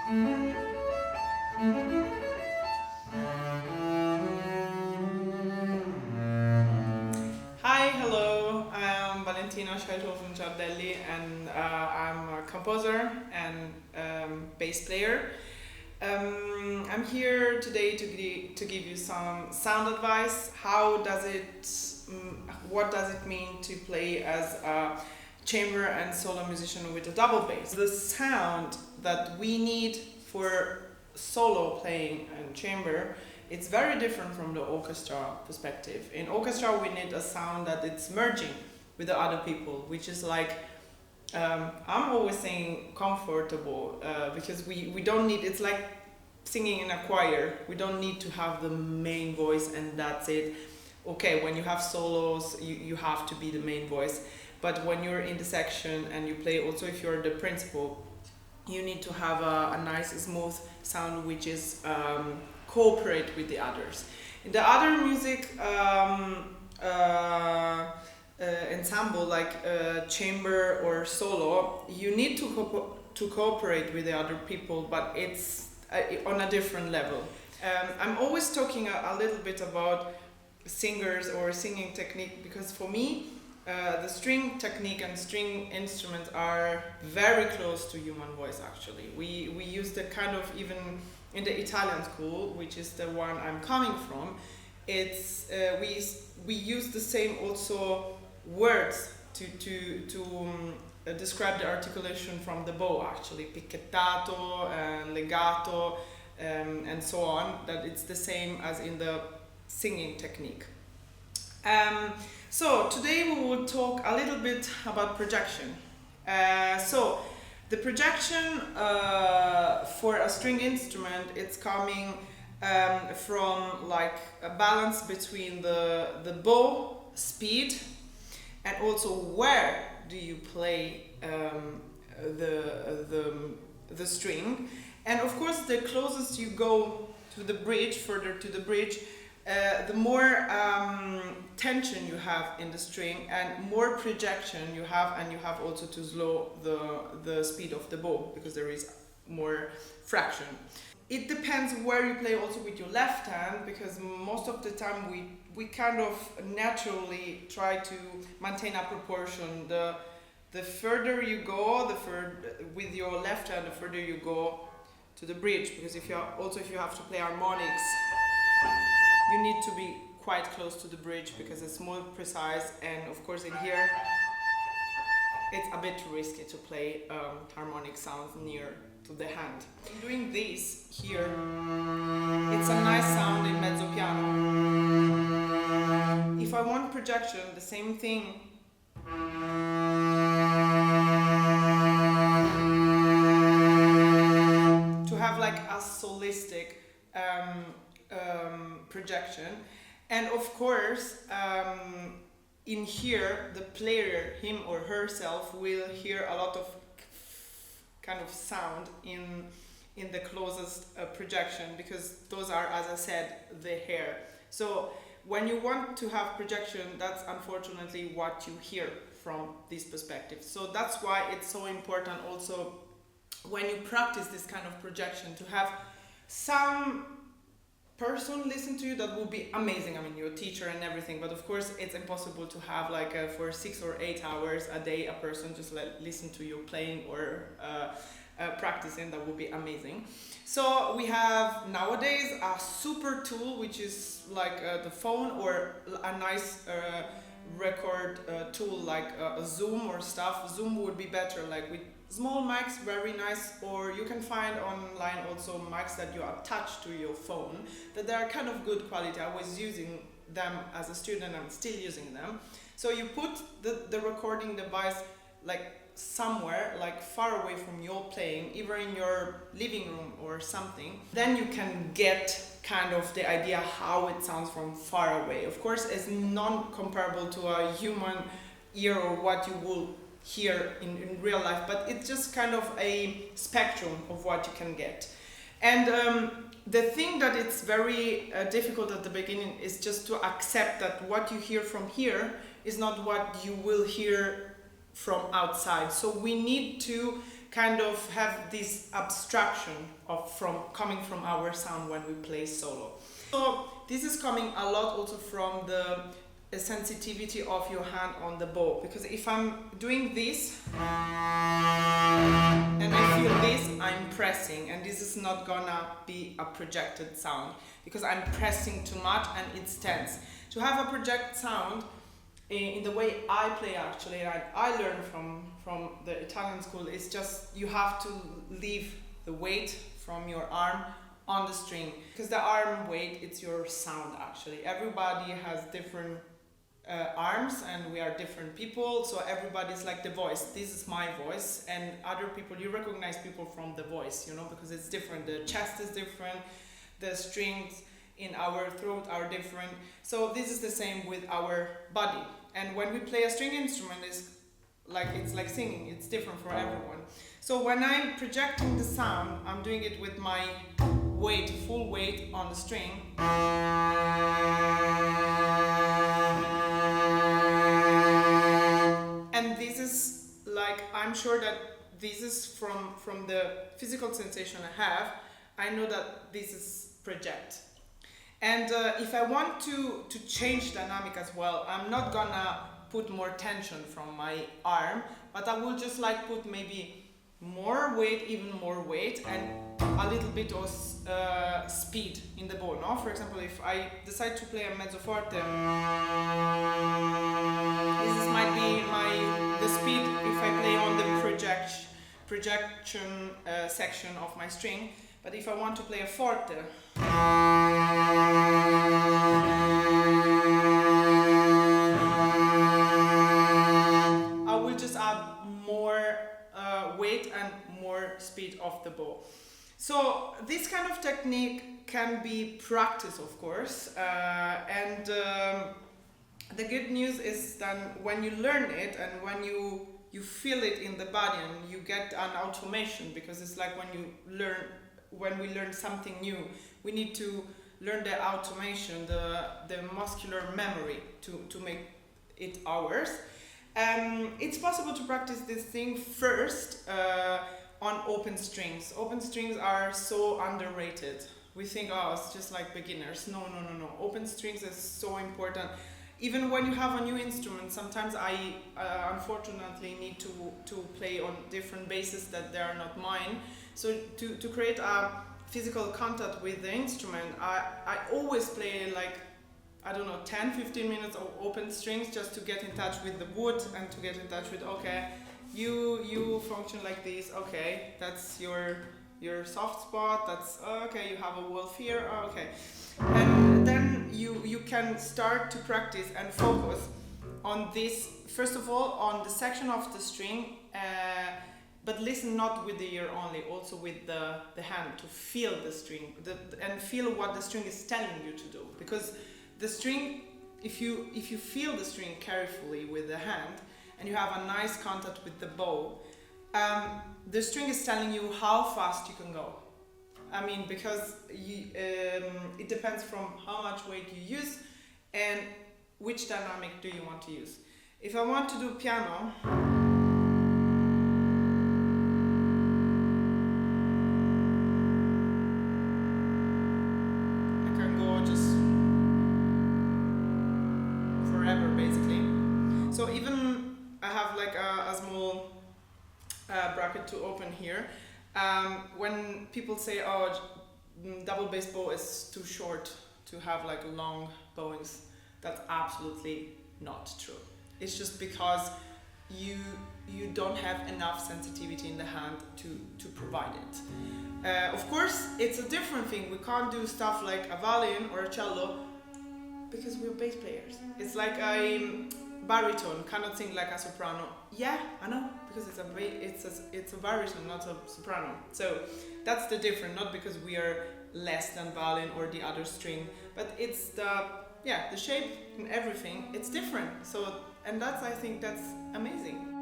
Hi, hello, I'm Valentina Scheldhofen Ciardelli and I'm a composer and bass player. I'm here today to give you some sound advice. What does it mean to play as a chamber and solo musician with a double bass? The sound that we need for solo playing and chamber, it's very different from the orchestra perspective. In orchestra we need a sound that it's merging with the other people, which is like, I'm always saying comfortable, because we don't need, it's like singing in a choir, we don't need to have the main voice and that's it. Okay, when you have solos, you have to be the main voice, but when you're in the section and you play, also if you're the principal, you need to have a nice smooth sound which is cooperate with the others. In the other music ensemble, like chamber or solo, you need to cooperate with the other people, but it's on a different level. I'm always talking a little bit about singers or singing technique, because for me the string technique and string instruments are very close to human voice actually. We use the kind of, even in the Italian school, which is the one I'm coming from, it's we use the same also words to describe the articulation from the bow actually, picchettato and legato and so on, that it's the same as in the singing technique. So today we will talk a little bit about projection. So the projection for a string instrument, it's coming from like a balance between the bow speed and also where do you play the string. And of course the closest you go to the bridge, further to the bridge, the more tension you have in the string and more projection you have, and you have also to slow the speed of the bow because there is more fraction. It depends where you play also with your left hand, because most of the time we kind of naturally try to maintain a proportion. The further you go, with your left hand, the further you go to the bridge, because if you have to play harmonics, you need to be quite close to the bridge because it's more precise, and of course in here it's a bit risky to play harmonic sounds near to the hand. Doing this here, it's a nice sound in mezzo piano. If I want projection, the same thing. To have like a solistic projection, and of course in here the player, him or herself, will hear a lot of kind of sound in the closest projection, because those are, as I said, the hair. So when you want to have projection, that's unfortunately what you hear from this perspective. So that's why it's so important also when you practice this kind of projection to have some person listen to you. That would be amazing. I mean, your teacher and everything, but of course it's impossible to have like for 6 or 8 hours a day a person just listen to you playing or practicing. That would be amazing. So we have nowadays a super tool which is like the phone, or a nice record tool like a Zoom or stuff. Zoom would be better, like with small mics, very nice, or you can find online also mics that you attach to your phone, that they are kind of good quality. I was using them as a student, I'm still using them. So you put the recording device like somewhere, like far away from your playing, either in your living room or something, then you can get kind of the idea how it sounds from far away. Of course, it's non-comparable to a human ear or what you will hear in real life, but it's just kind of a spectrum of what you can get. And the thing that it's very difficult at the beginning is just to accept that what you hear from here is not what you will hear from outside. So we need to kind of have this abstraction coming from our sound when we play solo. So this is coming a lot also from the sensitivity of your hand on the bow, because if I'm doing this and I feel this, I'm pressing, and this is not gonna be a projected sound because I'm pressing too much and it's tense. To have a project sound in the way I play, actually, and I learned from the Italian school, is just you have to leave the weight from your arm on the string, because the arm weight, it's your sound actually. Everybody has different arms and we are different people, so everybody's like the voice. This is my voice, and other people, you recognize people from the voice, you know, because it's different. The chest is different, the strings in our throat are different. So this is the same with our body. And when we play a string instrument, it's like singing, it's different for everyone. So when I'm projecting the sound, I'm doing it with my weight, full weight on the string. And this is like, I'm sure that this is from the physical sensation I have, I know that this is project. And if I want to change dynamic as well, I'm not gonna put more tension from my arm, but I will just like put maybe more weight, even more weight, and a little bit of speed in the bow. No? For example, if I decide to play a mezzo forte, this might be the speed if I play on the projection section of my string. But if I want to play a forte, I will just add more weight and more speed of the bow. So this kind of technique can be practiced, of course, and the good news is that when you learn it and when you feel it in the body, and you get an automation, because it's like when we learn something new, we need to learn the automation, the muscular memory to make it ours. It's possible to practice this thing first on open strings. Open strings are so underrated. We think, oh, it's just like beginners. No. Open strings is so important. Even when you have a new instrument, sometimes I unfortunately need to play on different basses that they are not mine. So to create a physical contact with the instrument, I always play like, I don't know, 10-15 minutes of open strings just to get in touch with the wood and to get in touch with, okay, you function like this, okay, that's your soft spot, that's okay, you have a wolf here, okay. And then you can start to practice and focus on this, first of all, on the section of the string, but listen not with the ear only, also with the hand, to feel the string and feel what the string is telling you to do. Because the string, if you feel the string carefully with the hand and you have a nice contact with the bow, the string is telling you how fast you can go. I mean, because it depends from how much weight you use and which dynamic do you want to use. If I want to do piano, so even I have like a small bracket to open here. When people say, oh, double bass bow is too short to have like long bowings, that's absolutely not true. It's just because you don't have enough sensitivity in the hand to provide it. Of course, it's a different thing. We can't do stuff like a violin or a cello because we're bass players. It's like a baritone cannot sing like a soprano. Yeah, I know, because it's a baritone, not a soprano. So that's the difference, not because we are less than violin or the other string, but it's the shape and everything, it's different. So, and I think that's amazing.